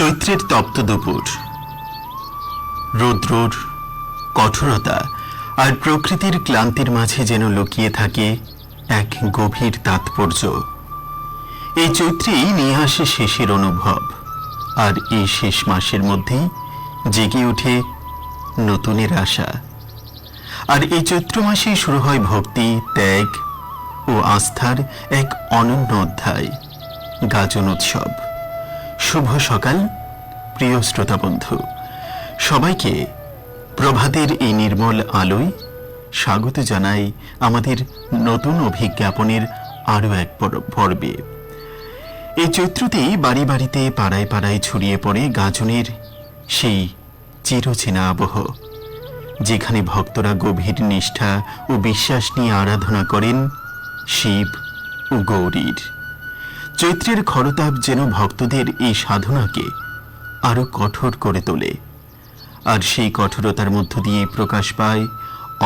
চৈত্রের তপ্ত দুপুর, রৌদ্রর কঠোরতা আর প্রকৃতির ক্লান্তির মাঝে যেন লুকিয়ে থাকে এক গভীর তাৎপর্য। এই চৈত্রেই নিয়ে আসে শেষের অনুভব, আর এই শেষ মাসের মধ্যেই জেগে ওঠে নতুনের আশা। আর এই চৈত্র মাসেই শুরু হয় ভক্তি, ত্যাগ ও আস্থার এক অনন্য অধ্যায়, গাজন উৎসব। শুভ সকাল প্রিয় শ্রোতা বন্ধু, সবাইকে প্রভাতের এই নির্মল আলোয় স্বাগত জানাই আমাদের নতুন অভিজ্ঞাপনের আরও এক পর্বে। এই চৈত্রতেই বাড়ি বাড়িতে পাড়ায় পাড়ায় ছড়িয়ে পড়ে গাজনের সেই চিরচেনা আবহ, যেখানে ভক্তরা গভীর নিষ্ঠা ও বিশ্বাস নিয়ে আরাধনা করেন শিব ও গৌরীর। চৈত্রের খরতাপ যেন ভক্তদের এই সাধনাকে আরো কঠোর করে তোলে, আর সেই কঠোরতার মধ্য দিয়ে প্রকাশ পায়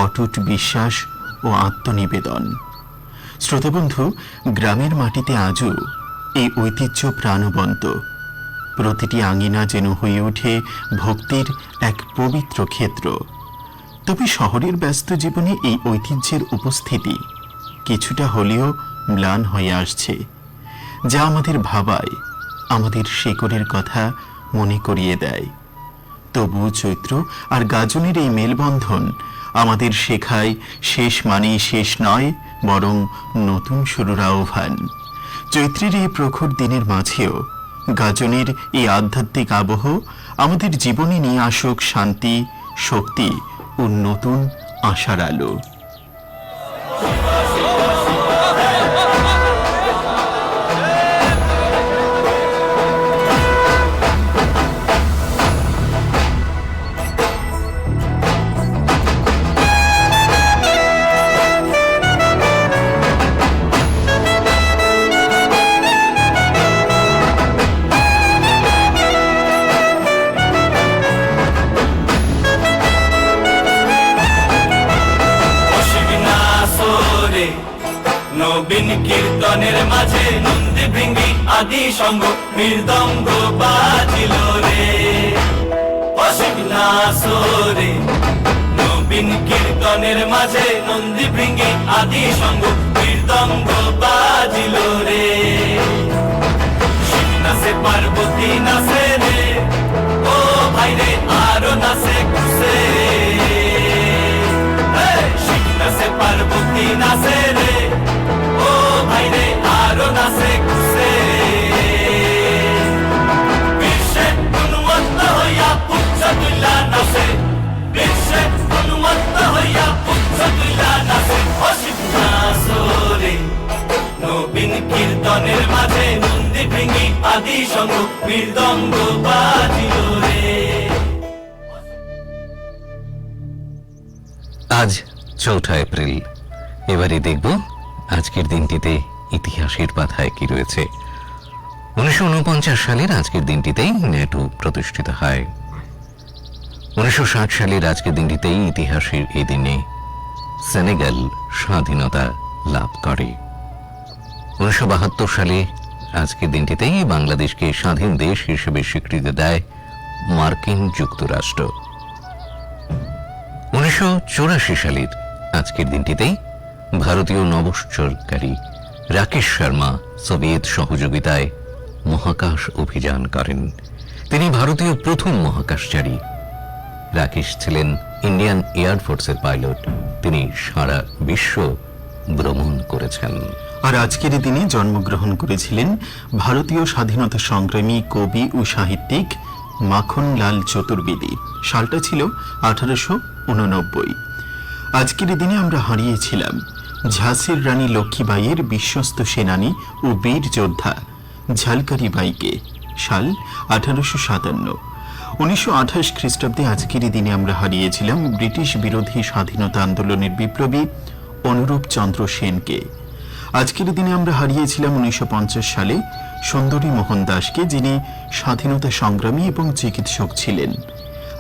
অটুট বিশ্বাস ও আত্মনিবেদন। শ্রোতাবন্ধু, গ্রামের মাটিতে আজও এই ঐতিহ্য প্রাণবন্ত। প্রতিটি আঙিনা যেন হয়ে ওঠে ভক্তির এক পবিত্র ক্ষেত্র। তবে শহরের ব্যস্ত জীবনে এই ঐতিহ্যের উপস্থিতি কিছুটা হলেও ম্লান হয়ে আসছে, যা আমাদের ভাবায়, আমাদের শেকড়ের কথা মনে করিয়ে দেয়। তবু চৈত্র আর গাজনের এই মেলবন্ধন আমাদের শেখায় শেষ মানেই শেষ নয়, বরং নতুন শুরুর আহ্বান। চৈত্রের এই প্রখর দিনের মাঝেও গাজনের এই আধ্যাত্মিক আবহ আমাদের জীবনে নিয়ে আসুক শান্তি, শক্তি ও নতুন আশার আলো। নবীন কীর্তনের মাঝে নন্দী ভৃঙ্গি আদি সঙ্গ মৃদঙ্গ বাজিল রে, অশিবনাসরে। নবীন কীর্তনের মাঝে নন্দী ভৃঙ্গি আদি সঙ্গ মৃদঙ্গ বাজিল রে। শিব নাচে, পার্বতী নাচে রে, ও ভাই রে আরো নাচে খুশে। শিব নাচে, পার্বতী নাচে রে, ও ভাই রে আরো নাচে খুশে। বিশ্বে উন্মত্ত হইয়া পুচ্ছ তুইলা নাচে, বিশ্বে উন্মত্ত হইয়া পুচ্ছ তুইলা নাচে, অশিব নাচরে। নবীন কীর্তনের মাঝে নন্দী ভৃঙ্গি আদি সঙ্গ মৃদঙ্গ বাজিল রে। আজ 4 এপ্রিল। এবারে দেখব আজকের দিনটিতে ইতিহাসের পাতায় কি রয়েছে। 1949 সালের আজকের দিনটিতেই ন্যাটো প্রতিষ্ঠিত হয়। 1960 সালের আজকের দিনটিতেই ইতিহাসের এই দিনে সেনেগাল স্বাধীনতা লাভ করে। 1972 সালে আজকের দিনটিতেই বাংলাদেশকে স্বাধীন দেশ হিসেবে স্বীকৃতি দেয় মার্কিন যুক্তরাষ্ট্র। 1984 সালের আজকের দিনটিতেই ভারতীয় নভোশ্চরকারী রাকেশ শর্মা সোভিয়েত সহযোগিতায় মহাকাশ অভিযান করেন। তিনি ভারতীয় প্রথম মহাকাশচারী। রাকেশ ছিলেন ইন্ডিয়ান এয়ারফোর্সের পাইলট। তিনি সারা বিশ্ব ভ্রমণ করেছেন। আর আজকের দিনে জন্মগ্রহণ করেছিলেন ভারতীয় স্বাধীনতা সংগ্রামী কবি ও সাহিত্যিক মাখনলাল চতুর্বেদী। সালটা ছিল 1889। আজকের দিনে আমরা হারিয়েছিলাম ঝাঁসির রানী লক্ষ্মীবাইয়ের বিশ্বস্ত সেনানী ও বীর যোদ্ধা ঝালকারি বাইকে। সাল 1857। 1928 খ্রিস্টাব্দে আজকের দিনে আমরা হারিয়েছিলাম ব্রিটিশ বিরোধী স্বাধীনতা আন্দোলনের বিপ্লবী অনুরূপ চন্দ্র সেনকে। আজকের দিনে আমরা হারিয়েছিলাম 1950 সালে সুন্দরী মোহন দাসকে, যিনি স্বাধীনতা সংগ্রামী এবং চিকিৎসক ছিলেন।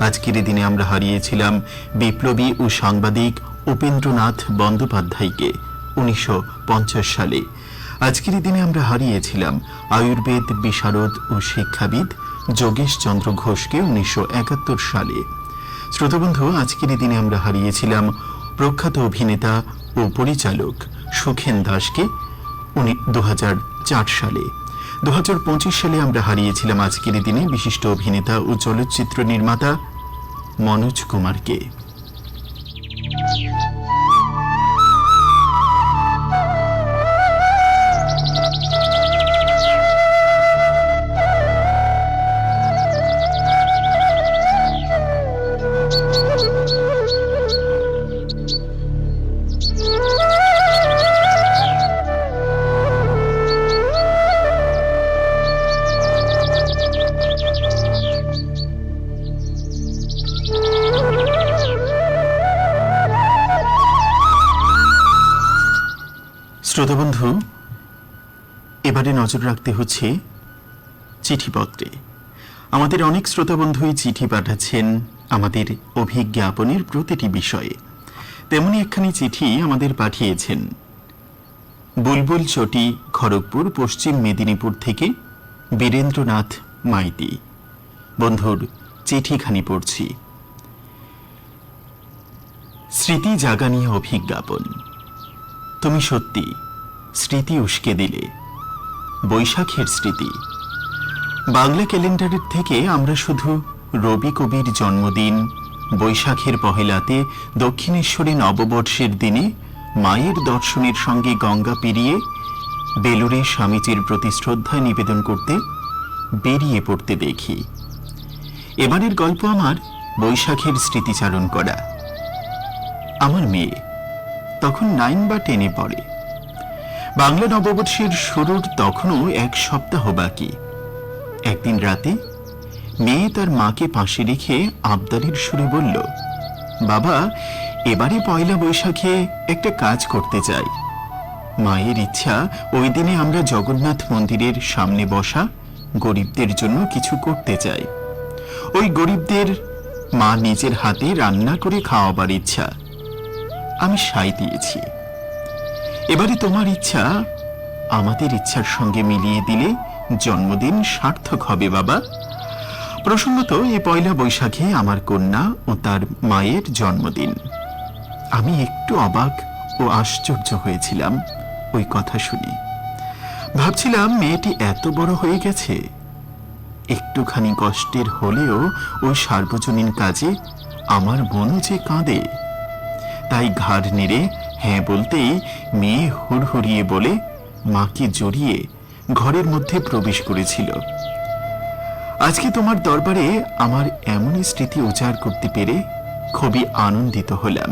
আজকের দিনে আমরা হারিয়েছিলাম বিপ্লবী ও সাংবাদিক উপেন্দ্রনাথ বন্দ্যোপাধ্যায়কে 1950 সালে। আজকের দিনে আমরা হারিয়েছিলাম আয়ুর্বেদ বিশারদ ও শিক্ষাবিদ যোগেশ চন্দ্র ঘোষকে 1971 সালে। শ্রোতাবন্ধু, আজকের এই দিনে আমরা হারিয়েছিলাম প্রখ্যাত অভিনেতা ও পরিচালক সুখেন দাসকে 2004 সালে। 2025 সালে আমরা হারিয়েছিলাম আজকের এই দিনে বিশিষ্ট অভিনেতা ও চলচ্চিত্র নির্মাতা মনোজ কুমারকে। শ্রোতাবন্ধু, এবারে নজর রাখতে হচ্ছে চিঠিপত্রে। আমাদের অনেক শ্রোতাবন্ধুই চিঠি পাঠাচ্ছেন আমাদের অভিজ্ঞাপনের প্রতিটি বিষয়ে। তেমনি একখানি চিঠি আমাদের পাঠিয়েছেন বুলবুল চটি, খড়গপুর, পশ্চিম মেদিনীপুর থেকে বীরেন্দ্রনাথ মাইতি। বন্ধুর চিঠিখানি পড়ছি। স্মৃতি জাগানিয়া অভিজ্ঞাপন। তুমি সত্যি স্মৃতি উস্কে দিলে, বৈশাখের স্মৃতি। বাংলা ক্যালেন্ডারের থেকে আমরা শুধু রবি কবির জন্মদিন, বৈশাখের পহেলাতে দক্ষিণেশ্বরে নববর্ষের দিনে মায়ের দর্শনের সঙ্গে গঙ্গা পেরিয়ে বেলুড়ে স্বামীজির প্রতি শ্রদ্ধা নিবেদন করতে বেরিয়ে পড়তে দেখি। এবারের গল্প আমার বৈশাখের স্মৃতিচারণ করা। আমার মেয়ে তখন 9 বা 10-এ পড়ে। বাংলা নববর্ষের শুরুর তখনও 1 সপ্তাহ বাকি। একদিন রাতে মেয়ে তার মাকে পাশে রেখে আবদারের সুরে বলল, বাবা, এবারে পয়লা বৈশাখে একটা কাজ করতে চাই। মায়ের ইচ্ছা ওই দিনে আমরা জগন্নাথ মন্দিরের সামনে বসা গরিবদের জন্য কিছু করতে চাই। ওই গরিবদের মা নিজের হাতে রান্না করে খাওয়াবার ইচ্ছা। আমি সায় দিয়েছি। এবারে তোমার ইচ্ছা আমাদের ইচ্ছার সঙ্গে মিলিয়ে দিলে জন্মদিন সার্থক হবে বাবা। প্রসঙ্গত এই পয়লা বৈশাখে আমার কন্যা ও তার মায়ের জন্মদিন। আমি একটু অবাক ও আশ্চর্য হয়েছিলাম ওই কথা শুনে। ভাবছিলাম মেয়েটি এত বড় হয়ে গেছে, একটুখানি কষ্টের হলেও ওই সার্বজনীন কাজে আমার মনও যে কাঁদে। তাই ঘাড় নেড়ে হ্যাঁ বলতেই মেয়ে হুড়হুড়িয়ে বলে মাকে জড়িয়ে ঘরের মধ্যে প্রবেশ করেছিল। আজকে তোমার দরবারে আমার এমনই স্মৃতি উজাড় করতে পেরে খুবই আনন্দিত হলাম।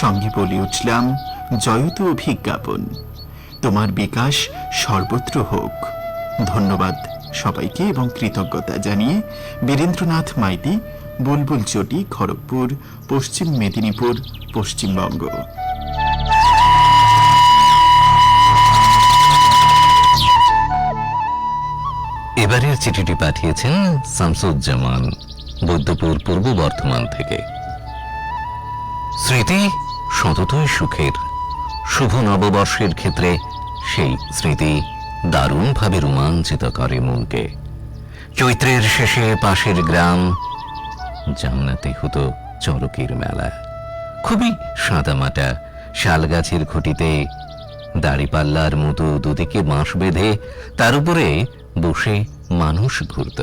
সঙ্গে বলে উঠলাম, জয়তু অভিজ্ঞাপন, তোমার বিকাশ সর্বত্র হোক। ধন্যবাদ সবাইকে এবং কৃতজ্ঞতা জানিয়ে বীরেন্দ্রনাথ মাইতি, বুলবুল চটি, খড়গপুর, পশ্চিম মেদিনীপুর, পশ্চিমবঙ্গ। এবারের চিঠিটি পাঠিয়েছেন শামসুজ্জামান, বৈদ্যপুর, পূর্ব বর্ধমান থেকে। স্মৃতি সততই সুখের। শুভ নববর্ষের ক্ষেত্রে সেই স্মৃতি দারুণভাবে রোমাঞ্চিত করে মনকে। চৈত্রের শেষে পাশের গ্রাম জামনাতে হতো চড়কের মেলা। খুবই সাদামাটা শাল গাছের খুঁটিতে দাড়িপাল্লার মতো দুদিকে বাঁশ বেঁধে তার উপরে বসে মানুষ ঘুরত।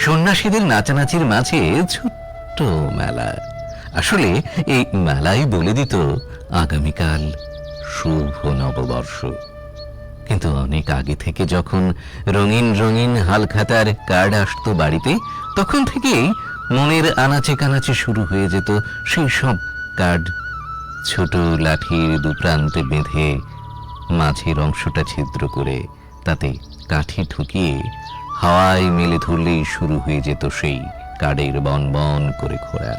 সন্ন্যাসীদের নাচানাচির মাঝে ছোট্ট মেলা। আসলে এই মেলাই বলে দিত আগামীকাল শুভ নববর্ষ। কিন্তু অনেক আগে থেকে যখন রঙিন রঙিন হালখাতার কার্ড আসতো বাড়িতে, তখন থেকেই মনের আনাচে কানাচে শুরু হয়ে যেত সেই সব কার্ড ছোট লাঠির দুপ্রান্তে বেঁধে মাঝের অংশটা ছিদ্র করে তাতে কাঠি ঠুকিয়ে হাওয়ায় মেলে ধরলেই শুরু হয়ে যেত সেই কার্ডের বন বন করে ঘোরা।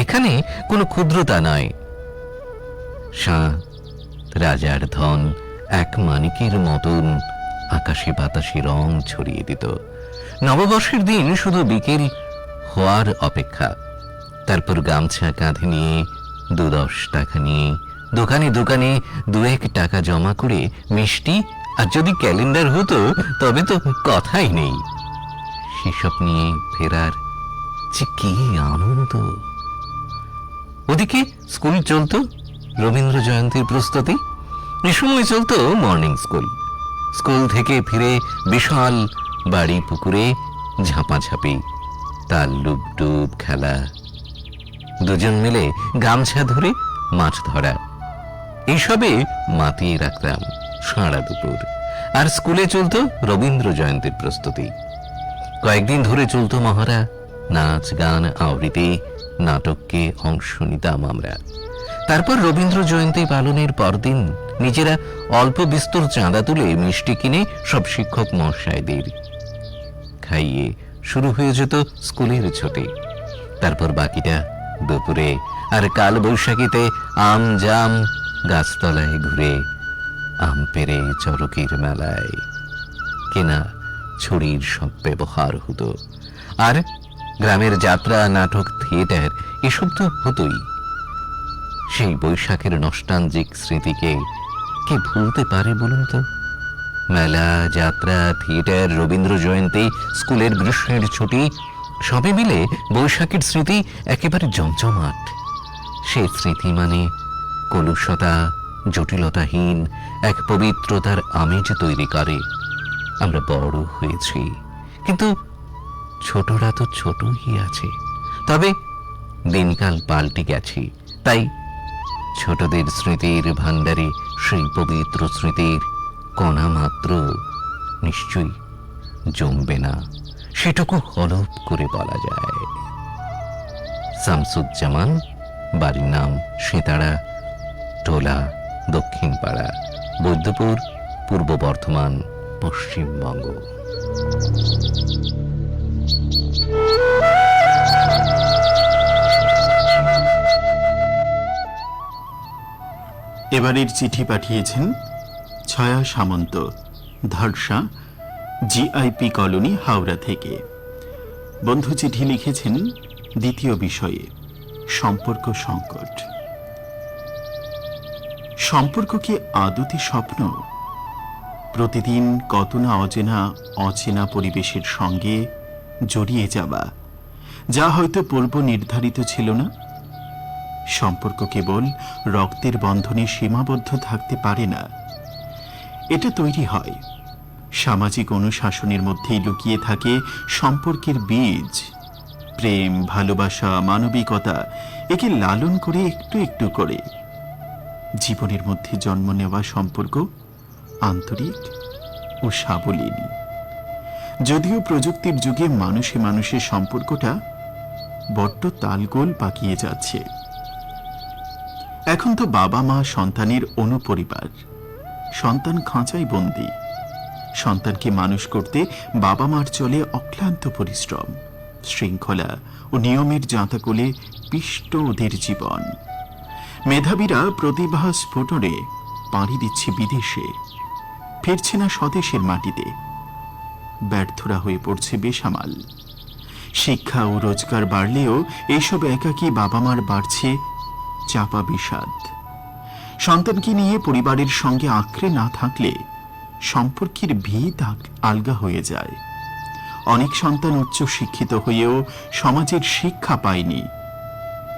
এখানে কোনো ক্ষুদ্রতা নয়। সাত রাজার ধন এক মানিকের মতন আকাশে বাতাসে রং ছড়িয়ে দিত। নববর্ষের দিন শুধু বিকেল হওয়ার অপেক্ষা। তারপর গামছা কাঁধে নিয়ে 2-10 টাকা নিয়ে দোকানে দোকানে 2-1 টাকা জমা করে মিষ্টি, আর যদি ক্যালেন্ডার হতো তবে তো কথাই নেই। হিসাব নিয়ে ফেরার যে কি আনন্দ। ওদিকে স্কুল চলতো, রবীন্দ্র জয়ন্তীর প্রস্তুতি। এ সময় চলতো মর্নিং স্কুল। স্কুল থেকে ফিরে বিশাল বাড়ি পুকুরে ঝাঁপাঝাঁপি, তাল্লুক ডুব খেলা, দুজন মিলে গামছা ধরে মাছ ধরা, এইসবে মাতিয়ে রাখতাম সারা দুপুর। আর স্কুলে চলতো রবীন্দ্র জয়ন্তীর প্রস্তুতি। কয়েকদিন ধরে চলতো মহড়া, নাচ গান আবৃত্তি, নাটককে অংশ নিতাম আমরা। তারপর রবীন্দ্র জয়ন্তী পালনের পরদিন নিজেরা অল্প বিস্তর চাঁদা তুলে মিষ্টি কিনে সব শিক্ষক মহাশয়দের খাইয়ে শুরু হয়ে যেত স্কুলের ছুটি। তারপর বাকিটা দুপুরে। আর কাল বৈশাখীতে আম জাম গাছতলায় ঘুরে, আম পেরে চরকির মেলায় কেনা ছড়ির সব ব্যবহার হতো। আর গ্রামের যাত্রা, নাটক, থিয়েটার এসব তো হতোই। সেই বৈশাখের নস্টালজিক স্মৃতিকে কে ভুলতে পারে বলুন তো? মেলা, যাত্রা, থিয়েটার, রবীন্দ্র জয়ন্তী, স্কুলের গ্রীষ্মের ছুটি, সবে মিলে বৈশাখের স্মৃতি একেবারে জমজমাট। সেই স্মৃতি মানে কলুষতা, জটিলতাহীন এক পবিত্রতার আমেজ তৈরি করে। আমরা বড় হয়েছি, কিন্তু ছোটরা তো ছোটই আছে। তবে দিনকাল পাল্টে গেছি, তাই ছোটদের স্মৃতির ভাণ্ডারে সেই পবিত্র স্মৃতির কণা মাত্র নিশ্চয়ই জমবে না, সেটুকু হলফ করে বলা যায়। শামসুজ্জামান, বাড়ির নাম সেতাড়া, টোলা দক্ষিণ পাড়া, বৈদ্যপুর, পূর্ব বর্ধমান, পশ্চিমবঙ্গ। এবারের চিঠি পাঠিয়েছেন ছায়া সামন্ত, ধারসা, জিআইপি কলোনি, হাওড়া থেকে। বন্ধু চিঠি লিখেছেন দ্বিতীয় বিষয়ে, সম্পর্ক সংকট। সম্পর্ক কি আদতে স্বপ্ন? প্রতিদিন কত না অচেনা পরিবেশের সঙ্গে জড়িয়ে যাওয়া, যা হয়তো পূর্ব নির্ধারিত ছিল না। সম্পর্ক কেবল রক্তের বন্ধনে সীমাবদ্ধ থাকতে পারে না, এটা তৈরি হয় সামাজিক অনুশাসনের মধ্যেই লুকিয়ে থাকে সম্পর্কের বীজ। প্রেম, ভালোবাসা, মানবিকতা, একে লালন করে একটু একটু করে জীবনের মধ্যে জন্ম নেওয়া সম্পর্ক আন্তরিক ও সাবলীল। যদিও প্রযুক্তির যুগে মানুষে মানুষের সম্পর্কটা বড্ড তালগোল পাকিয়ে যাচ্ছে। এখন তো বাবা মা সন্তানের অনুপরিবার, সন্তান খাঁচায় বন্দী। সন্তানকে মানুষ করতে বাবা মার চলে অক্লান্ত পরিশ্রম, শৃঙ্খলা ও নিয়মের জাঁতাকলে পিষ্ট ওদের জীবন। মেধাবীরা প্রতিভা স্ফোটনে পাড়ি দিচ্ছে বিদেশে, ফিরছে না স্বদেশের মাটিতে। ব্যর্থরা হয়ে পড়ছে বেসামাল। শিক্ষা ও রোজগার বাড়লেও এইসব একাকী বাবা মার বাড়ছে চাপা বিষাদ। সন্তানকে নিয়ে পরিবারের সঙ্গে আঁকড়ে না থাকলে সম্পর্কের ভিত আলগা হয়ে যায়। অনেক সন্তান উচ্চ শিক্ষিত হয়েও সমাজের শিক্ষা পায়নি।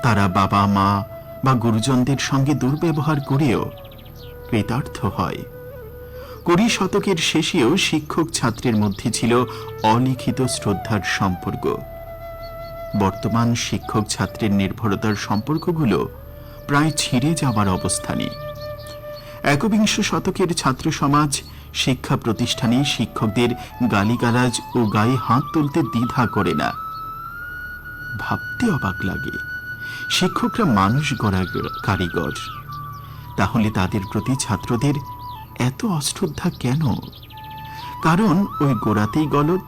তারা বাবা মা বা গুরুজনদের সঙ্গে দুর্ব্যবহার করেও কৃতার্থ হয়। 20 শতকের শেষেও শিক্ষক ছাত্রের মধ্যে ছিল অলিখিত শ্রদ্ধার সম্পর্ক। বর্তমান শিক্ষক ছাত্রের নির্ভরতার সম্পর্কগুলো প্রায় ছিঁড়ে যাওয়ার অবস্থানে। একবিংশ শতকের ছাত্র সমাজ শিক্ষা প্রতিষ্ঠানে শিক্ষকদের গালিগালাজ ও গায়ে হাত তুলতে দ্বিধা করে না। ভাবতে অবাক লাগে, শিক্ষকরা মানুষ গড়ার কারিগর, তাহলে তাদের প্রতি ছাত্রদের এত অশ্রদ্ধা কেন? কারণ ওই গোড়াতেই গলদ।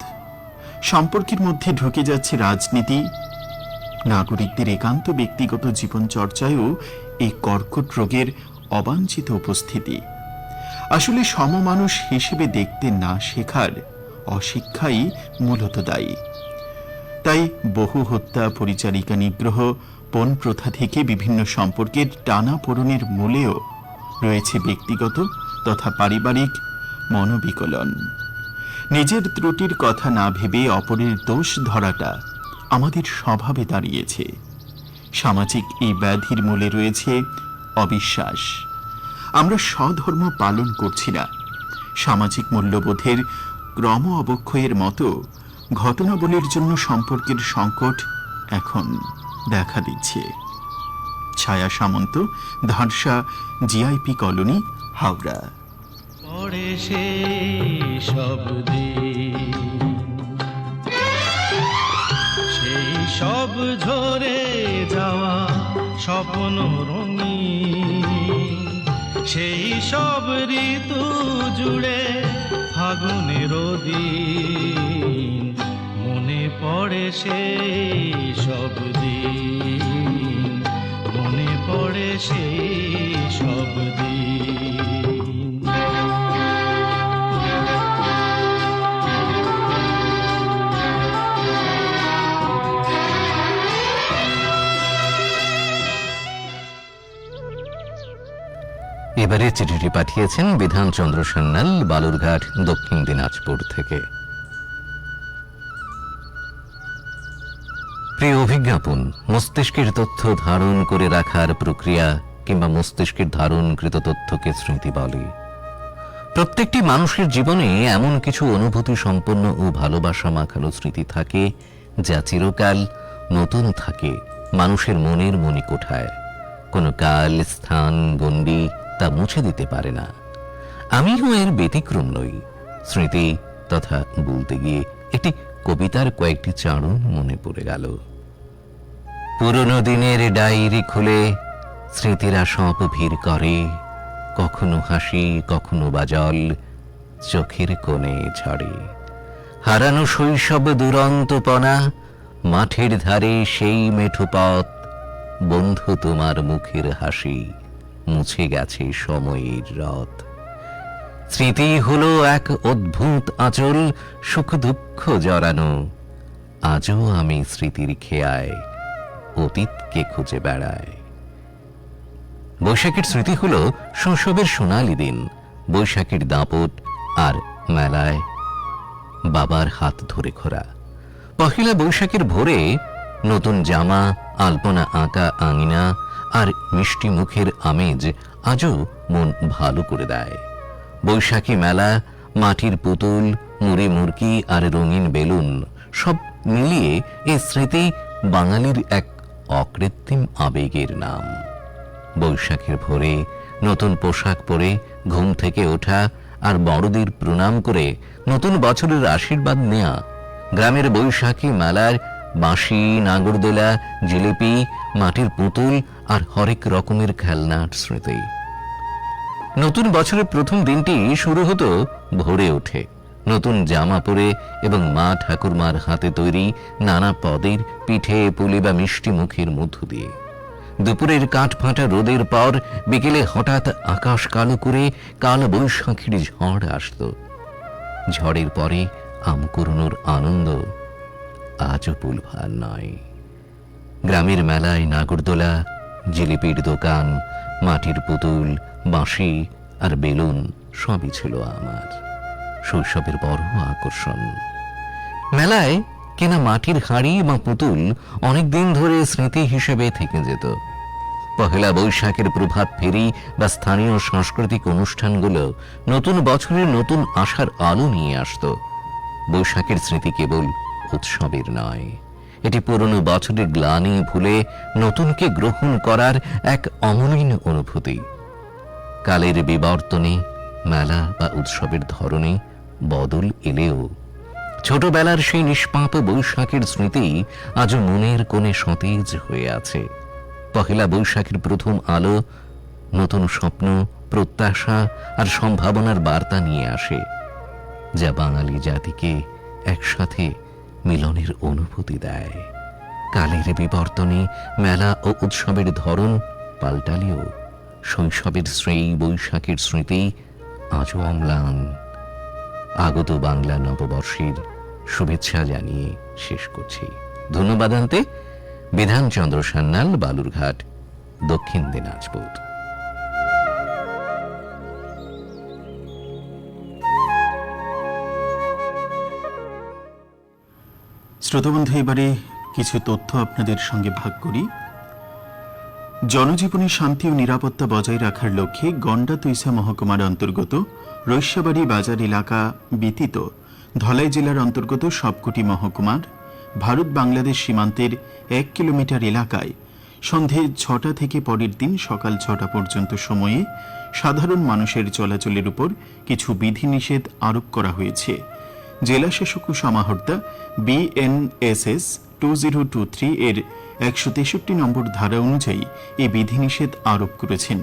সম্পর্কের মধ্যে ঢুকে যাচ্ছে রাজনীতি, নাগরিকদের একান্ত ব্যক্তিগত জীবন চর্চায়ও এই কর্কট রোগের অবাঞ্ছিত উপস্থিতি। আসলে সমমানুষ হিসেবে দেখতে না শেখার অশিক্ষাই মূলত দায়ী। তাই বহু হত্যা, পরিচারিকা নিগ্রহ, পণ প্রথা থেকে বিভিন্ন সম্পর্কের টানাপোড়েনের মূলেও রয়েছে ব্যক্তিগত তথা পারিবারিক মনোবিকলন। নিজের ত্রুটির কথা না ভেবে অপরের দোষ ধরাটা আমাদের স্বভাবে দাঁড়িয়েছে। সামাজিক এই ব্যাধির মূলে রয়েছে অবিশ্বাস। আমরা স্বধর্ম পালন করছি না। সামাজিক মূল্যবোধের ক্রম অবক্ষয়ের মতো ঘটনাবলীর জন্য সম্পর্কের সংকট এখন দেখা দিচ্ছে। ছায়া সামন্ত, ধারসা, জিআইপি কলোনি, হাওড়া। পড়ে সেই সব দিন, সেই সব ঝরে যাওয়া স্বপ্ন রঙিন, সেই সব ঋতু জুড়ে ফাগুনের দিন, মনে পড়ে সেই সব দিন, মনে পড়ে সেই সব দিন। এবারে চিঠিটি পাঠিয়েছেন বিধানচন্দ্র সান্যাল, বালুরঘাট, দক্ষিণ দিনাজপুর থেকে। প্রিয় অভিজ্ঞাপন, মস্তিষ্কের তথ্য ধারণ করে রাখার প্রক্রিয়া কিংবা মস্তিষ্কের ধারণকৃত তথ্যকে স্মৃতি বলে। প্রত্যেকটি মানুষের জীবনে এমন কিছু অনুভূতি সম্পন্ন ও ভালোবাসা মাখানো স্মৃতি থাকে যা চিরকাল নতুন থাকে মানুষের মনের মণিকোঠায়। কোনো কাল, স্থান, গণ্ডি তা মুছে দিতে পারে না। আমিও এর ব্যতিক্রম নই। স্মৃতি তথা বলতে গিয়ে একটি কবিতার কয়েকটি চারণ মনে পড়ে গেল। পুরনো দিনের ডায়েরি খুলে স্মৃতিরা সব ভিড় করে, কখনো হাসি, কখনো বা জল চোখের কোণে ঝরে। হারানো শৈশব দুরন্তপনা, মাঠের ধারে সেই মেঠো পথ, বন্ধু তোমার মুখের হাসি মুছে গেছে সময়ের রথ। স্মৃতি হলো এক অদ্ভুত আঁচল, সুখ দুঃখ জড়ানো। আজও আমি স্মৃতির খেয়ায় অতীতকে খুঁজে বেড়াই। বৈশাখের স্মৃতি হলো শৈশবের সোনালি দিন, বৈশাখের দাপট আর মেলায় বাবার হাত ধরে ঘোরা। পহেলা বৈশাখের ভোরে নতুন জামা, আলপনা আঁকা আঙিনা আর মিষ্টি মুখের আমেজ আজও মন ভালো করে দেয়। বৈশাখী মেলা, মাটির পুতুল, মুড়ি মুরকি আর রঙিন বেলুন সব মিলিয়ে এই স্মৃতি বাঙালির এক অকৃত্রিম আবেগের নাম। বৈশাখের ভোরে নতুন পোশাক পরে ঘুম থেকে ওঠা আর বড়দের প্রণাম করে নতুন বছরের আশীর্বাদ নেয়া, গ্রামের বৈশাখী মেলার বাঁশি, নাগরদোলা, জিলিপি, মাটির পুতুল আর হরেক রকমের খেলনার স্মৃতি। নতুন বছরের প্রথম দিনটি শুরু হতো ভোরে ওঠে, নতুন জামা পরে এবং মা ঠাকুরমার হাতে তৈরি নানা পদের পিঠে, পুলি বা মিষ্টি মুখের মধ্য দিয়ে। দুপুরের কাঠ ফাঁটা রোদের পর বিকেলে হঠাৎ আকাশ কালো করে কাল বৈশাখীর ঝড় আসত। ঝড়ের পরে আম কুড়োনোর আনন্দ আজও ভুলবার নয়। গ্রামের মেলায় নাগরদোলা, জিলিপির দোকান, মাটির পুতুল, বাঁশি আর বেলুন সবই ছিল আমার শৈশবের বড় আকর্ষণ। মেলায় কেনা মাটির হাঁড়ি বা পুতুল অনেকদিন ধরে স্মৃতি হিসেবে থেকে যেত। পহেলা বৈশাখের প্রভাত ফেরি বা স্থানীয় সাংস্কৃতিক অনুষ্ঠানগুলো নতুন বছরের নতুন আশার আলো নিয়ে আসত। বৈশাখের স্মৃতি কেবল উৎসবের নয়, এটি পুরনো বছরের গ্লানি ভুলে নতুনকে গ্রহণ করার এক অমলিন অনুভূতি। কালের বিবর্তনে মেলা বা উৎসবের ধরনে বদল এলেও ছোটবেলার সেই নিষ্পাপ বৈশাখের স্মৃতি আজও মনের কোণে সতেজ হয়ে আছে। পহেলা বৈশাখের প্রথম আলো নতুন স্বপ্ন, প্রত্যাশা আর সম্ভাবনার বার্তা নিয়ে আসে, যা বাঙালি জাতিকে একসাথে মিলনের অনুভূতি দেয়। কালের বিবর্তনে মেলা ও উৎসবের ধরন পাল্টালেও শৈশবের সেই বৈশাখের স্মৃতি আজও অম্লান। আগত বাংলা নববর্ষের শুভেচ্ছা জানিয়ে শেষ করছি। ধন্যবাদ আনতে বিধানচন্দ্র সান্যাল, বালুরঘাট, দক্ষিণ দিনাজপুর। শ্রোতাবন্ধু, এবারে কিছু তথ্য আপনাদের সঙ্গে ভাগ করি। জনজীবনে শান্তি ও নিরাপত্তা বজায় রাখার লক্ষ্যে গন্ডা তুইসা মহকুমার অন্তর্গত রৈস্যাবাড়ি বাজার এলাকা ব্যতীত ধলাই জেলার অন্তর্গত সবকটি মহকুমার ভারত বাংলাদেশ সীমান্তের 1 কিলোমিটার এলাকায় সন্ধে 6টা থেকে পরের দিন সকাল 6টা পর্যন্ত সময়ে সাধারণ মানুষের চলাচলের উপর কিছু বিধিনিষেধ আরোপ করা হয়েছে। জেলা শাসক ও সমাহর্তা BNSS 2023 এর 163 নম্বর ধারা অনুযায়ী এই বিধিনিষেধ আরোপ করেছেন।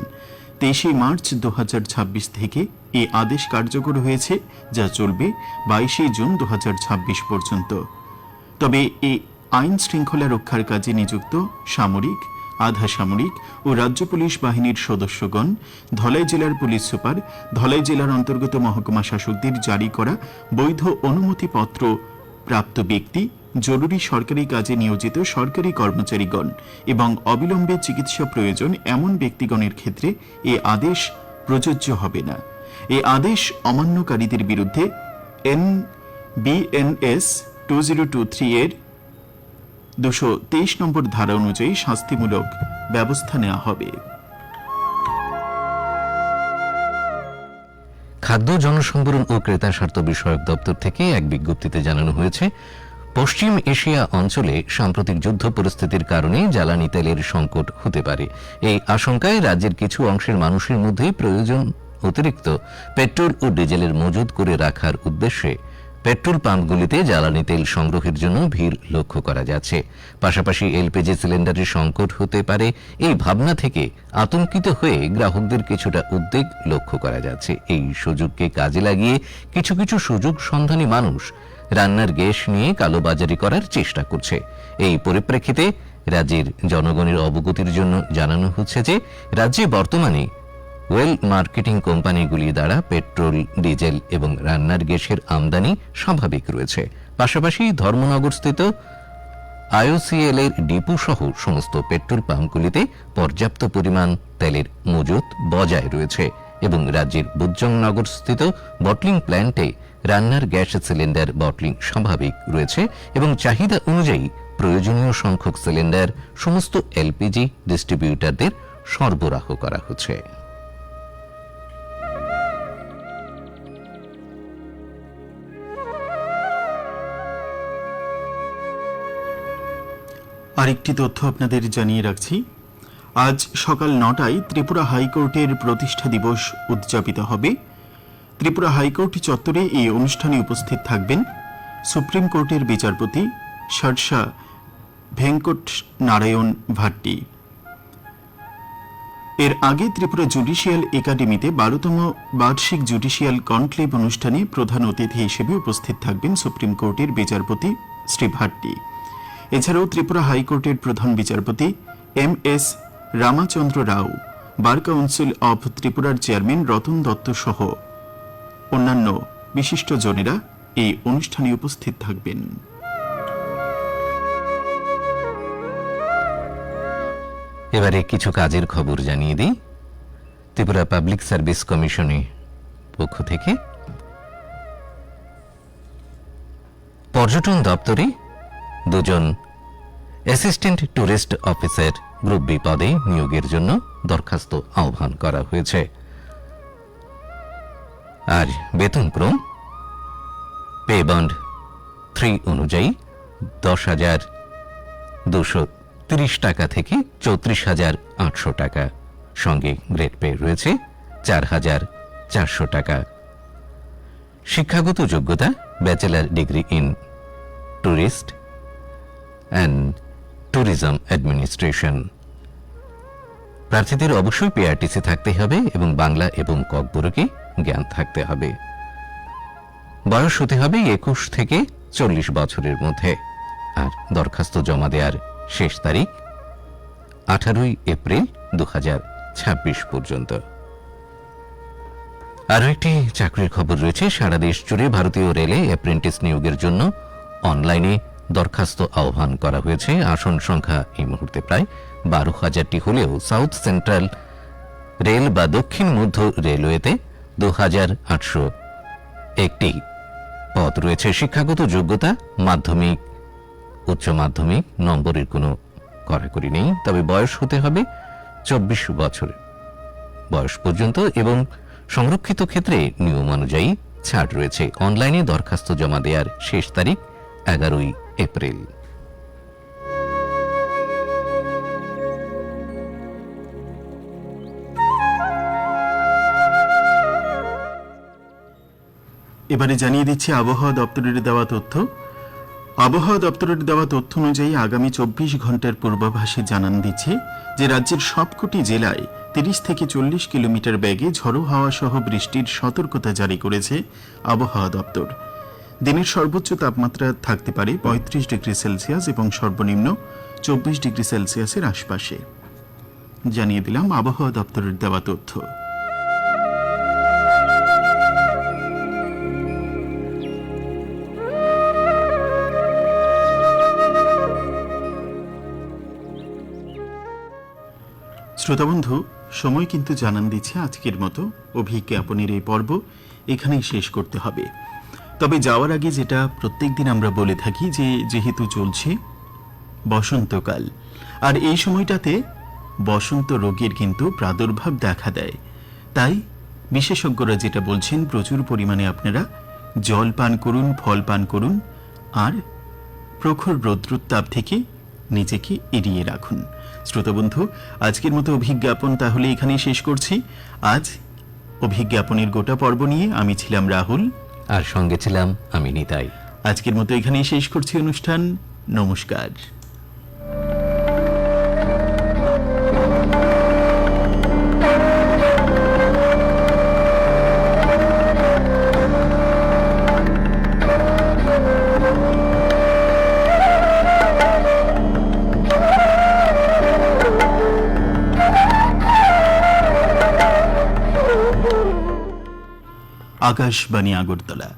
23 মার্চ 2026 থেকে এই আদেশ কার্যকর হয়েছে, যা চলবে 22 জুন 2026 পর্যন্ত। তবে এই আইন শৃঙ্খলা রক্ষার কাজে নিযুক্ত সামরিক, আধা সামরিক ও রাজ্য পুলিশ বাহিনীর সদস্যগণ, ধলাই জেলার পুলিশ সুপার, ধলাই জেলার অন্তর্গত মহকুমা শাসকদের জারি করা বৈধ অনুমতিপত্র প্রাপ্ত ব্যক্তি, জরুরি সরকারি কাজে নিয়োজিত সরকারি কর্মচারীগণ এবং অবিলম্বে চিকিৎসা প্রয়োজন এমন ব্যক্তিগণের ক্ষেত্রে এ আদেশ প্রযোজ্য হবে না। এ আদেশ অমান্যকারীদের বিরুদ্ধে BNS 2023 এর 223 নম্বর ধারা অনুযায়ী শাস্তিমূলক ব্যবস্থা নেওয়া হবে। খাদ্য, জনসম্ভরণ ও ক্রেতা স্বার্থ বিষয়ক দপ্তর থেকে এক বিজ্ঞপ্তিতে জানানো হয়েছে, পশ্চিম এশিয়া অঞ্চলে সাম্প্রতিক যুদ্ধ পরিস্থিতির কারণে জ্বালানি তেলের সংকট হতে পারে। এই আশঙ্কায় রাজ্যের কিছু অংশের মানুষের মধ্যে প্রয়োজন অতিরিক্ত পেট্রোল ও ডিজেলের মজুত করে রাখার উদ্দেশ্যে পেট্রোল পাম্পগুলিতে জ্বালানি তেল সংগ্রহের জন্য ভিড় লক্ষ্য করা যাচ্ছে। পাশাপাশি এলপিজি সিলিন্ডারের সংকট হতে পারে এই ভাবনা থেকে আতঙ্কিত হয়ে গ্রাহকদের কিছুটা উদ্বেগ লক্ষ্য করা যাচ্ছে। এই সুযোগকে কাজে লাগিয়ে কিছু কিছু সুযোগ সন্ধানী মানুষ রান্নার গ্যাস নিয়ে কালোবাজারি করার চেষ্টা করছে। এই পরিপ্রেক্ষিতে রাজ্যের জনগণের অবগতির জন্য জানানো হচ্ছে যে রাজ্যে বর্তমানে ওয়েল মার্কেটিং কোম্পানিগুলি দ্বারা পেট্রোল, ডিজেল এবং রান্নার গ্যাসের আমদানি স্বাভাবিক রয়েছে। পাশাপাশি ধর্মনগরস্থিত IOCL এর ডিপো সহ সমস্ত পেট্রোল পাম্পগুলিতে পর্যাপ্ত পরিমাণ তেলের মজুত বজায় রয়েছে এবং রাজ্যের বুজ্জংনগরস্থিত বটলিং প্ল্যান্টে রান্নার গ্যাস সিলিন্ডার বটলিং স্বাভাবিক রয়েছে এবং চাহিদা অনুযায়ী প্রয়োজনীয় সংখ্যক সিলিন্ডার সমস্ত এলপিজি ডিস্ট্রিবিউটরদের সরবরাহ করা হচ্ছে। আরেকটি তথ্য আপনাদের জানিয়ে রাখছি। আজ সকাল 9টায় ত্রিপুরা হাইকোর্টের প্রতিষ্ঠা দিবস উদযাপিত হবে। ত্রিপুরা হাইকোর্ট চত্বরে এই অনুষ্ঠানে উপস্থিত থাকবেন সুপ্রিম কোর্টের বিচারপতি সরসা ভেঙ্কট নারায়ণ ভাট্টি। এর আগে ত্রিপুরা জুডিশিয়াল একাডেমিতে 12তম বার্ষিক জুডিশিয়াল কনক্লেভ অনুষ্ঠানে প্রধান অতিথি হিসেবে উপস্থিত থাকবেন সুপ্রিম কোর্টের বিচারপতি শ্রী ভাট্টি। এছাড়াও ত্রিপুরা হাইকোর্টের প্রধান বিচারপতি MS Ramachandra Rao, bar council of ত্রিপুরার চেয়ারম্যান রতন দত্ত সহ অন্যান্য বিশিষ্টজনেরা এই অনুষ্ঠানে উপস্থিত থাকবেন। এবারে কিছু কাজের খবর জানিয়ে দিই। ত্রিপুরা পাবলিক সার্ভিস কমিশনের পক্ষ থেকে পর্যটন দপ্তরে 2 জন assistant tourist officer group B পদে নিয়োগের জন্য দরখাস্ত আহ্বান করা হয়েছে। আর বেতনক্রম পে বন্ড 3 অনুযায়ী 10,230 টাকা থেকে 34,800 টাকা, সঙ্গে গ্রেড পে রয়েছে 4,400 টাকা। শিক্ষাগত যোগ্যতা bachelor degree in tourist and tourism administration. প্রার্থীদের অবশ্যই PRTC থাকতে হবে এবং বাংলা এবং ককবরকে জ্ঞান থাকতে হবে। বয়স হতে হবে 21 থেকে 40 বছরের মধ্যে। আর দরখাস্ত জমা দেওয়ার শেষ তারিখ 18 এপ্রিল 2026 পর্যন্ত। আরও একটি চাকরির খবর রয়েছে। সারা দেশ জুড়ে ভারতীয় রেলে অ্যাপ্রেন্টিস নিয়োগের জন্য অনলাইনে দরখাস্ত আহ্বান করা হয়েছে। আসন সংখ্যা এই মুহূর্তে প্রায় 12,000টি হলেও সাউথ সেন্ট্রাল রেল বা দক্ষিণ মধ্য রেলওয়েতে 2,801টি পদ রয়েছে। শিক্ষাগত যোগ্যতা মাধ্যমিক উচ্চ মাধ্যমিক নম্বরের কোনো কড়াকড়ি নেই, তবে বয়স হতে হবে 24 বছর বয়স পর্যন্ত এবং সংরক্ষিত ক্ষেত্রে নিয়ম অনুযায়ী ছাড় রয়েছে। অনলাইনে দরখাস্ত জমা দেওয়ার শেষ তারিখ 11 এপ্রিল। এবারে জানিয়ে দিচ্ছি আবহাওয়া দপ্তরের দেওয়া তথ্য। আবহাওয়া দপ্তরের দেওয়া তথ্য অনুযায়ী আগামী 24 ঘন্টার পূর্বাভাসে জানান দিচ্ছে যে রাজ্যের সবকটি জেলায় 30 থেকে 40 কিলোমিটার বেগে ঝড়ো হাওয়া সহ বৃষ্টির সতর্কতা জারি করেছে আবহাওয়া দপ্তর। দিনের সর্বোচ্চ তাপমাত্রা থাকতে পারে 35 ডিগ্রি সেলসিয়াস এবং সর্বনিম্ন 24 ডিগ্রি সেলসিয়াসের আশপাশে। জানিয়ে দিলাম আবহাওয়া দপ্তরের দেওয়া তথ্য। শ্রোতাবন্ধু, সময় কিন্তু জানান দিচ্ছে আজকের মতো অভিজ্ঞাপনের এই পর্ব এখানেই শেষ করতে হবে। তবে যাওয়ার আগে যেটা প্রত্যেকদিন আমরা বলে থাকি যে যেহেতু চলছে বসন্তকাল, আর এই সময়টাতে বসন্ত রোগের কিন্তু প্রাদুর্ভাব দেখা দেয়, তাই বিশেষজ্ঞরা যেটা বলছেন প্রচুর পরিমাণে আপনারা জল পান করুন, ফল পান করুন, আর প্রখর রৌদ্রোত্তাপ থেকে নিজেকে এড়িয়ে রাখুন। শ্রোতাবন্ধু, আজকের মতো অভিজ্ঞাপন তাহলে এখানেই শেষ করছি। আজ অভিজ্ঞাপনের গোটা পর্ব নিয়ে আমি ছিলাম রাহুল, আর সঙ্গে ছিলাম আমি নিতাই। আজকের মতো এখানেই শেষ করছি অনুষ্ঠান। নমস্কার। আকাশবাণী আগরতলা।